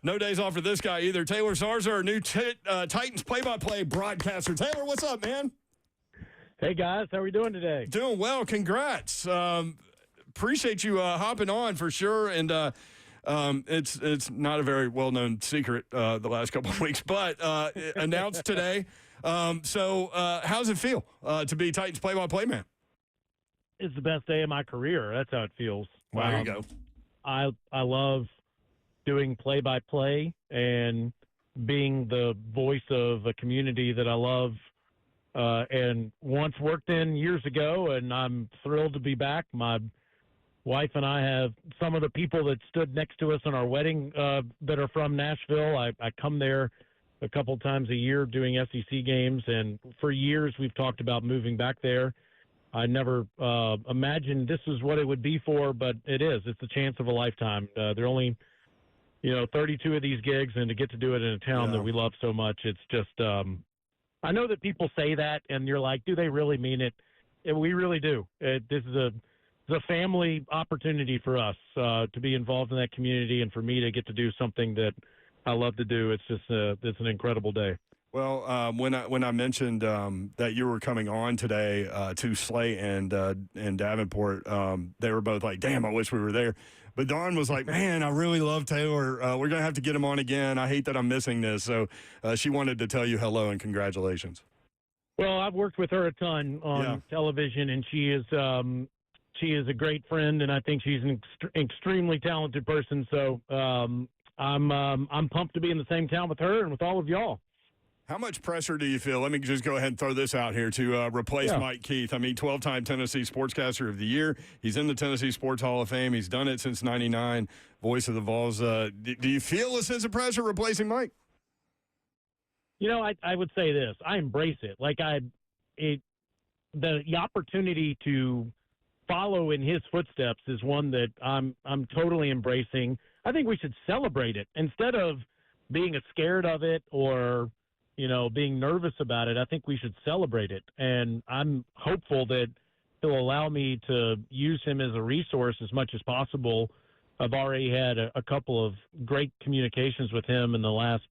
No days off for this guy either. Taylor Zarzour, new Titans play-by-play broadcaster. Taylor, what's up, man? Hey, guys. How are we doing today? Doing well. Congrats. Appreciate you hopping on for sure. And it's not a very well-known secret the last couple of weeks, but announced today. So how does it feel to be Titans play-by-play man? It's the best day of my career. That's how it feels. There you go. I love doing play-by-play and being the voice of a community that I love and once worked in years ago, and I'm thrilled to be back. My wife and I have some of the people that stood next to us on our wedding that are from Nashville. I come there a couple times a year doing SEC games, and for years we've talked about moving back there. I never imagined this is what it would be for, but it is. It's the chance of a lifetime. There are only, 32 of these gigs, and to get to do it in a town that we love so much, it's just I know that people say that, and you're like, do they really mean it? And we really do. This is a family opportunity for us to be involved in that community, and for me to get to do something that I love to do. It's just it's an incredible day. Well, when I mentioned that you were coming on today to Slay and Davenport, they were both like, "Damn, I wish we were there." But Dawn was like, "Man, I really love Taylor. We're gonna have to get him on again. I hate that I'm missing this." So she wanted to tell you hello and congratulations. Well, I've worked with her a ton on television, and she is a great friend, and I think she's an extremely talented person. So I'm pumped to be in the same town with her and with all of y'all. How much pressure do you feel? Let me just go ahead and throw this out here to replace Mike Keith. I mean, 12-time Tennessee Sportscaster of the Year. He's in the Tennessee Sports Hall of Fame. He's done it since '99. Voice of the Vols. Do you feel a sense of pressure replacing Mike? I would say this. I embrace it. The opportunity to follow in his footsteps is one that I'm totally embracing. I think we should celebrate it instead of being scared of it or being nervous about it. I think we should celebrate it. And I'm hopeful that he'll allow me to use him as a resource as much as possible. I've already had a couple of great communications with him in the last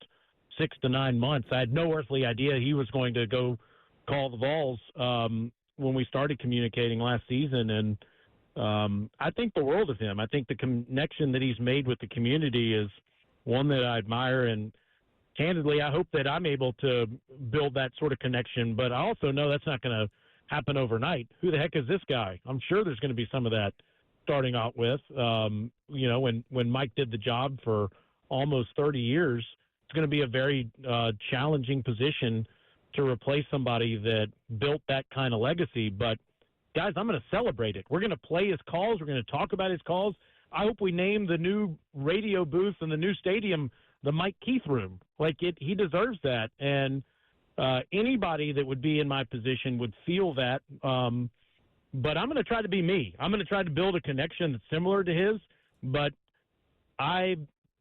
6 to 9 months. I had no earthly idea he was going to go call the Vols when we started communicating last season. And I think the world of him. I think the connection that he's made with the community is one that I admire, and candidly, I hope that I'm able to build that sort of connection, but I also know that's not going to happen overnight. Who the heck is this guy? I'm sure there's going to be some of that starting out with. When Mike did the job for almost 30 years, it's going to be a very challenging position to replace somebody that built that kind of legacy. But, guys, I'm going to celebrate it. We're going to play his calls. We're going to talk about his calls. I hope we name the new radio booth in the new stadium the Mike Keith Room. He deserves that. And anybody that would be in my position would feel that. But I'm going to try to be me. I'm going to try to build a connection that's similar to his. But I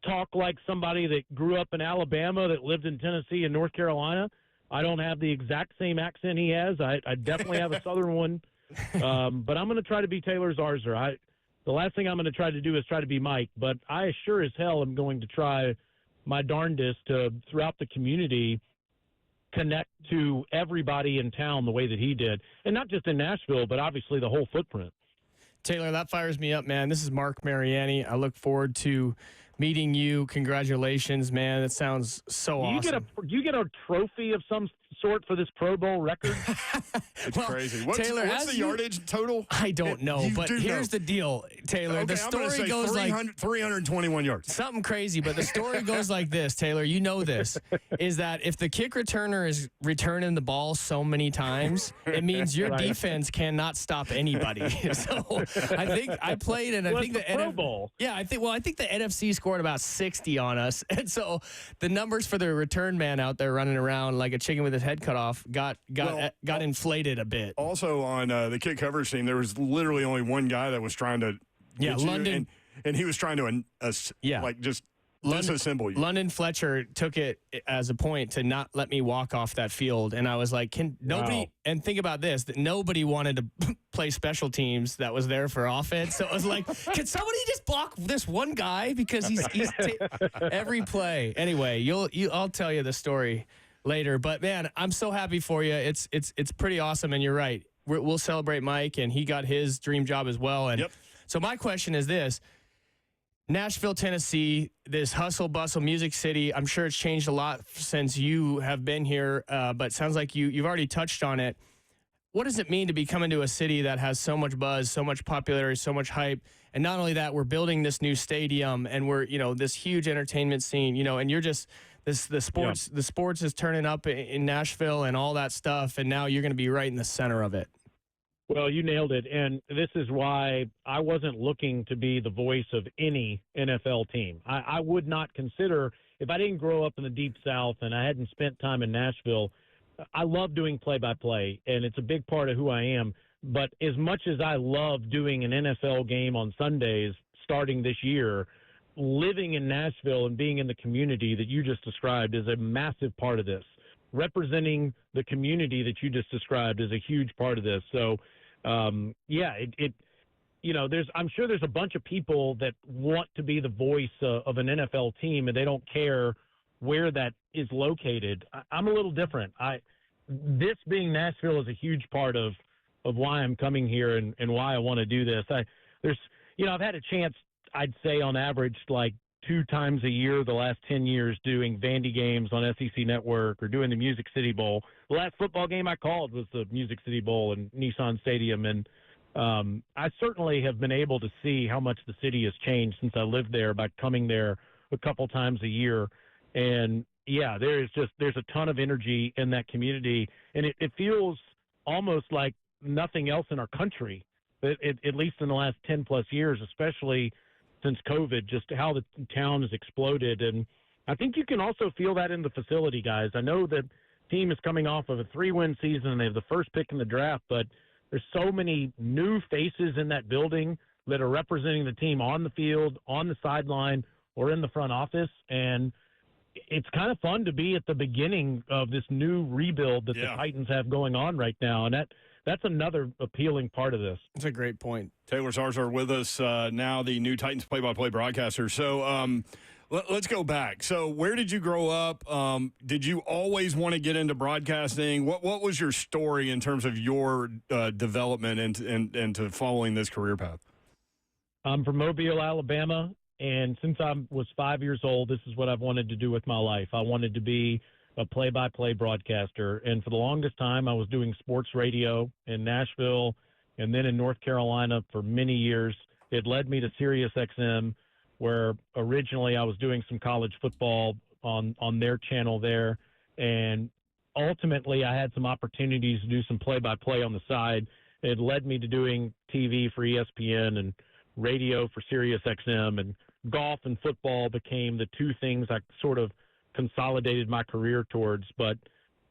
talk like somebody that grew up in Alabama, that lived in Tennessee and North Carolina. I don't have the exact same accent he has. I definitely have a Southern one. But I'm going to try to be Taylor Zarzour. The last thing I'm going to try to do is try to be Mike. But I sure as hell am going to try my darndest to, throughout the community, connect to everybody in town the way that he did. And not just in Nashville, but obviously the whole footprint. Taylor, that fires me up, man. This is Mark Mariani. I look forward to meeting you. Congratulations, man. That sounds so awesome. Do you get a trophy of some sort for this Pro Bowl record? It's crazy. Taylor, what's the yardage total? I don't know, but here's the deal, Taylor. The story goes 321 yards. Something crazy, but the story goes like this, Taylor. You know this, is that if the kick returner is returning the ball so many times, it means your defense cannot stop anybody. So I think I played, and I think the Pro Bowl. Yeah, I think the NFC scored about 60 on us, and so the numbers for the return man out there running around like a chicken with his head cut off got inflated a bit. Also on the kick coverage team, there was literally only one guy that was trying to London, and he was trying to just disassemble you. London Fletcher took it as a point to not let me walk off that field. And I was like, can nobody, Wow. and think about this, that nobody wanted to play special teams that was there for offense. So it was like, can somebody just block this one guy? Because he's every play. Anyway, I'll tell you the story later. But man, I'm so happy for you. It's pretty awesome. And you're right. We'll celebrate Mike, and he got his dream job as well. And so my question is this. Nashville, Tennessee, this hustle bustle music city. I'm sure it's changed a lot since you have been here, but it sounds like you've already touched on it. What does it mean to be coming to a city that has so much buzz, so much popularity, so much hype? And not only that, we're building this new stadium, and we're, this huge entertainment scene, and you're just the sports is turning up in Nashville and all that stuff, and now you're going to be right in the center of it. Well, you nailed it. And this is why I wasn't looking to be the voice of any NFL team. I would not consider, if I didn't grow up in the Deep South and I hadn't spent time in Nashville, I love doing play-by-play, and it's a big part of who I am. But as much as I love doing an NFL game on Sundays starting this year, living in Nashville and being in the community that you just described is a massive part of this. Representing the community that you just described is a huge part of this. So, I'm sure there's a bunch of people that want to be the voice of an NFL team, and they don't care where that is located. I'm a little different. This being Nashville is a huge part of why I'm coming here and why I want to do this. I've had a chance, I'd say on average, like 2 times a year the last 10 years doing Vandy games on SEC Network or doing the Music City Bowl. The last football game I called was the Music City Bowl in Nissan Stadium, and I certainly have been able to see how much the city has changed since I lived there by coming there a couple times a year. And, yeah, there's a ton of energy in that community, and it feels almost like nothing else in our country, at least in the last 10-plus years, especially since COVID, just how the town has exploded. And I think you can also feel that in the facility, guys. I know that team is coming off of a 3-win season, and they have the first pick in the draft, but there's so many new faces in that building that are representing the team on the field, on the sideline, or in the front office. And it's kind of fun to be at the beginning of this new rebuild that the Titans have going on right now. And that's another appealing part of this. That's a great point. Taylor Zarzour with us now, the new Titans play-by-play broadcaster. So let's go back. So where did you grow up? Did you always want to get into broadcasting? What was your story in terms of your development into following this career path? I'm from Mobile, Alabama, and since I was 5 years old, this is what I've wanted to do with my life. I wanted to be a play-by-play broadcaster, and for the longest time, I was doing sports radio in Nashville and then in North Carolina for many years. It led me to Sirius XM, where originally I was doing some college football on their channel there, and ultimately I had some opportunities to do some play-by-play on the side. It led me to doing TV for ESPN and radio for Sirius XM, and golf and football became the 2 things I sort of consolidated my career towards. But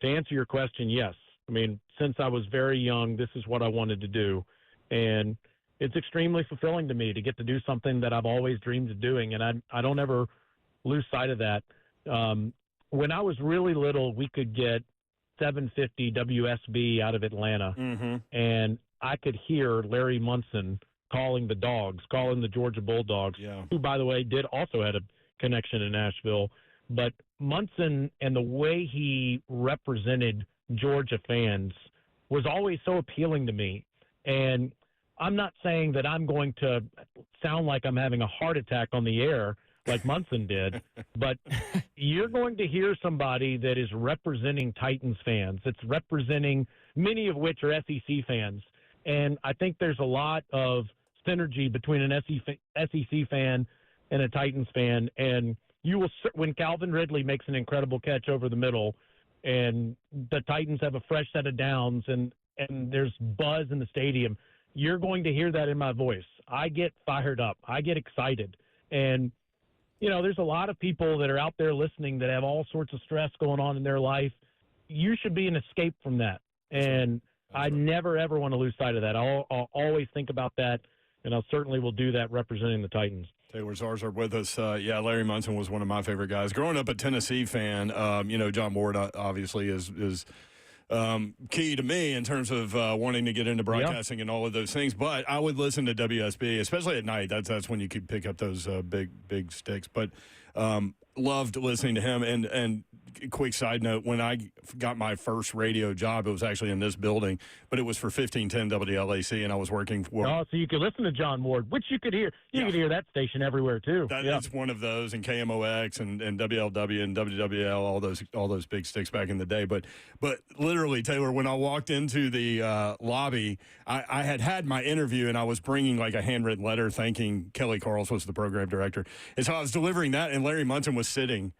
to answer your question, yes. I mean, since I was very young, this is what I wanted to do. And it's extremely fulfilling to me to get to do something that I've always dreamed of doing. And I don't ever lose sight of that. When I was really little, we could get 750 WSB out of Atlanta. Mm-hmm. And I could hear Larry Munson calling the Georgia Bulldogs, who, by the way, also had a connection in Nashville. But Munson and the way he represented Georgia fans was always so appealing to me. And I'm not saying that I'm going to sound like I'm having a heart attack on the air like Munson did, but you're going to hear somebody that is representing Titans fans. It's representing many of which are SEC fans. And I think there's a lot of synergy between an SEC fan and a Titans fan. And you will, when Calvin Ridley makes an incredible catch over the middle and the Titans have a fresh set of downs and there's buzz in the stadium, you're going to hear that in my voice. I get fired up. I get excited. And, there's a lot of people that are out there listening that have all sorts of stress going on in their life. You should be an escape from that. And I never, ever want to lose sight of that. I'll always think about that, and I certainly will do that representing the Titans. Taylor Zarzour with us. Yeah, Larry Munson was one of my favorite guys. Growing up a Tennessee fan, John Ward obviously is key to me in terms of wanting to get into broadcasting and all of those things. But I would listen to WSB, especially at night. That's when you could pick up those big sticks. But loved listening to him. And quick side note, when I got my first radio job, it was actually in this building, but it was for 1510 WLAC, and I was working for. Oh, so you could listen to John Ward, which you could hear. You could hear that station everywhere too. It's one of those, and KMOX and WLW and WWL, all those big sticks back in the day. But literally, Taylor, when I walked into the lobby, I had my interview, and I was bringing like a handwritten letter thanking Kelly Carls, was the program director, and so I was delivering that, and Larry Munson was sitting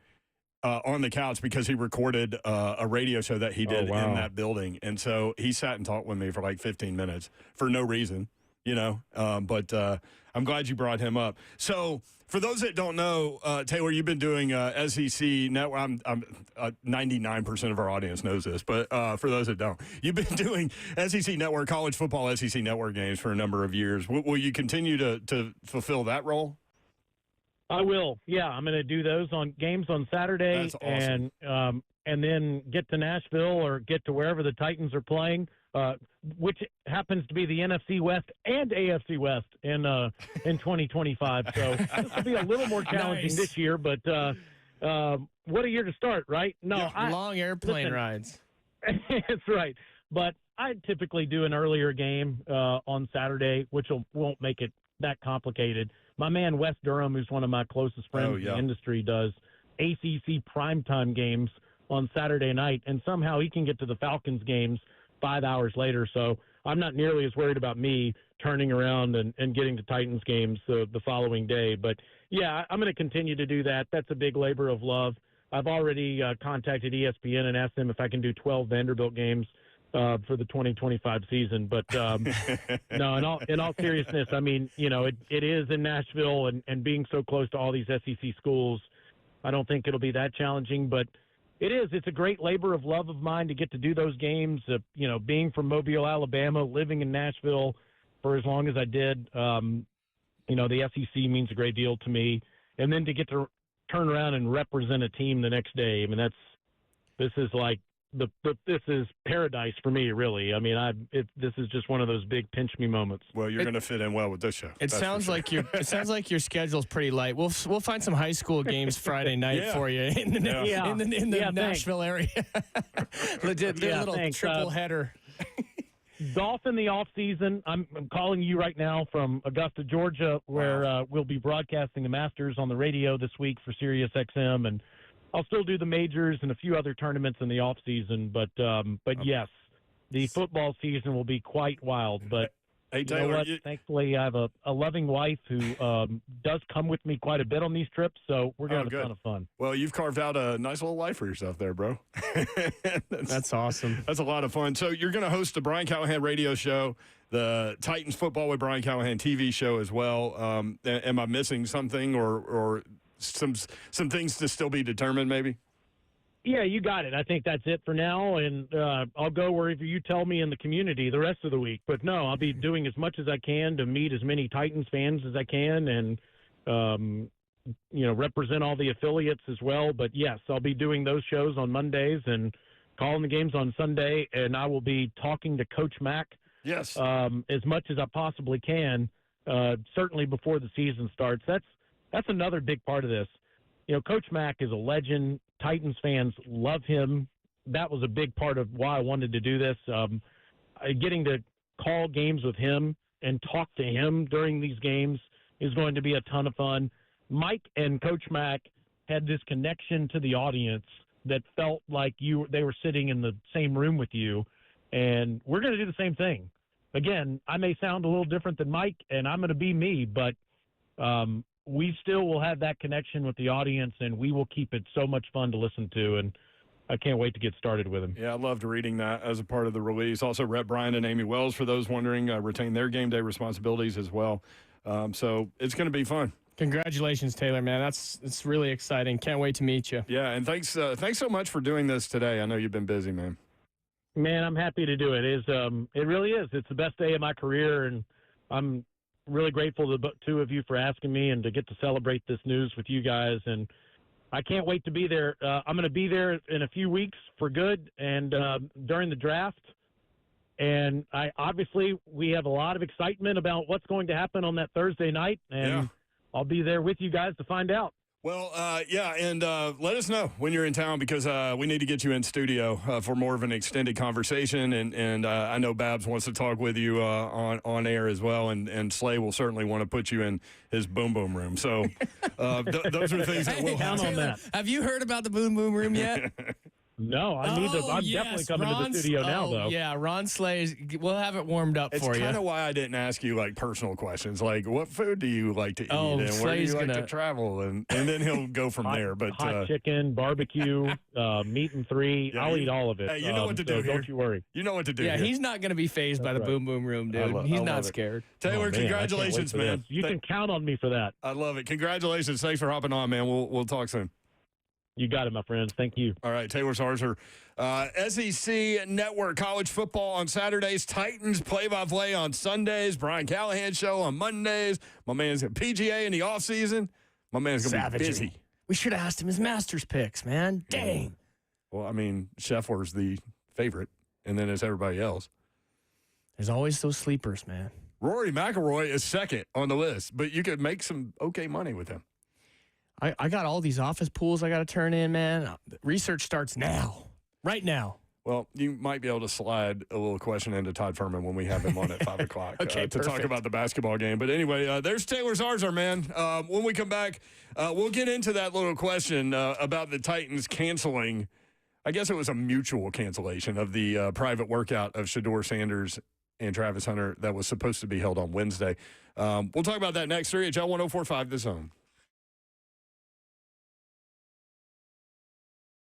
on the couch because he recorded a radio show that he did in that building. And so he sat and talked with me for like 15 minutes for no reason, but I'm glad you brought him up. So for those that don't know, Taylor, you've been doing SEC Network. I'm 99% of our audience knows this, but for those that don't, you've been doing SEC Network, college football SEC Network games for a number of years. Will you continue to fulfill that role? I will. Yeah, I'm going to do those on games on Saturday. That's awesome. And then get to Nashville or get to wherever the Titans are playing, which happens to be the NFC West and AFC West in 2025. So this will be a little more challenging this year, but what a year to start, right? No, long airplane rides. That's right. But I typically do an earlier game on Saturday, which won't make it that complicated. My man Wes Durham, who's one of my closest friends in the industry, does ACC primetime games on Saturday night, and somehow he can get to the Falcons games 5 hours later. So I'm not nearly as worried about me turning around and getting to Titans games the following day. But, yeah, I'm going to continue to do that. That's a big labor of love. I've already contacted ESPN and asked them if I can do 12 Vanderbilt games for the 2025 season. But no, in all seriousness, I mean, it is in Nashville, and being so close to all these SEC schools, I don't think it'll be that challenging. But it's a great labor of love of mine to get to do those games. Being from Mobile, Alabama, living in Nashville for as long as I did, the SEC means a great deal to me. And then to get to turn around and represent a team the next day, I mean, this is like, this is paradise for me, really. I mean, this is just one of those big pinch me moments. Well, you're going to fit in well with this show. It sounds like your schedule's pretty light. We'll find some high school games Friday night for you in the Nashville area. Legit, little triple header. Golf in the off season. I'm calling you right now from Augusta, Georgia, where we'll be broadcasting the Masters on the radio this week for Sirius XM, and I'll still do the majors and a few other tournaments in the off season, but yes, the football season will be quite wild. But hey, Taylor, you know what? Thankfully, I have a loving wife who does come with me quite a bit on these trips, so we're gonna have a ton of fun. Well, you've carved out a nice little life for yourself there, bro. That's awesome. That's a lot of fun. So you're gonna host the Brian Callahan radio show, the Titans Football with Brian Callahan TV show as well. Am I missing something or some things to still be determined, maybe? Yeah, you got it. I think that's it for now, and I'll go wherever you tell me in the community the rest of the week. But no, I'll be doing as much as I can to meet as many Titans fans as I can, and represent all the affiliates as well. But yes, I'll be doing those shows on Mondays and calling the games on Sunday, and I will be talking to Coach Mack as much as I possibly can, certainly before the season starts. That's another big part of this. Coach Mack is a legend. Titans fans love him. That was a big part of why I wanted to do this. Getting to call games with him and talk to him during these games is going to be a ton of fun. Mike and Coach Mack had this connection to the audience that felt like they were sitting in the same room with you, and we're going to do the same thing. Again, I may sound a little different than Mike, and I'm going to be me, but we still will have that connection with the audience, and we will keep it so much fun to listen to, and I can't wait to get started with him. Yeah, I loved reading that as a part of the release. Also, Rhett Bryant and Amy Wells, for those wondering, retain their game day responsibilities as well. So it's going to be fun. Congratulations, Taylor, man. It's really exciting. Can't wait to meet you. Yeah, and thanks so much for doing this today. I know you've been busy, man. Man, I'm happy to do it. It really is. It's the best day of my career, and I'm really grateful to the two of you for asking me and to get to celebrate this news with you guys. And I can't wait to be there. I'm going to be there in a few weeks for good and during the draft. And we have a lot of excitement about what's going to happen on that Thursday night. And I'll be there with you guys to find out. Well, and let us know when you're in town because we need to get you in studio for more of an extended conversation. And I know Babs wants to talk with you on air as well, and Slay will certainly want to put you in his boom boom room. So those are things that we'll count on that. Have you heard about the boom boom room yet? No, I need to. I'm definitely coming to the studio now, though. Yeah, Ron Slay's. We'll have it warmed up for you. It's kind of why I didn't ask you like personal questions, like what food do you like to eat, and where do you like to travel, and then he'll go from there. But hot chicken, barbecue, meat and three. Yeah, I'll eat all of it. Hey, you know what to do here. Don't you worry. You know what to do. Yeah, here. he's not going to be fazed by the boom boom room, dude. He's not scared. Taylor, congratulations, man. You can count on me for that. I love it. Congratulations. Thanks for hopping on, man. We'll talk soon. You got it, my friends. Thank you. All right, Taylor Zarzour, SEC Network college football on Saturdays, Titans play-by-play on Sundays, Brian Callahan show on Mondays. My man's got PGA in the offseason. My man's going to be busy. We should have asked him his Masters picks, man. Dang. Well, I mean, Scheffler's the favorite, and then it's everybody else. There's always those sleepers, man. Rory McIlroy is second on the list, but you could make some okay money with him. I got all these office pools I got to turn in, man. Research starts now, right now. Well, you might be able to slide a little question into Todd Furman when we have him on at 5 o'clock to talk about the basketball game. But anyway, there's Taylor Zarzour, man. When we come back, we'll get into that little question about the Titans canceling. I guess it was a mutual cancellation of the private workout of Shedeur Sanders and Travis Hunter that was supposed to be held on Wednesday. We'll talk about that next. 3HL 1045 The Zone.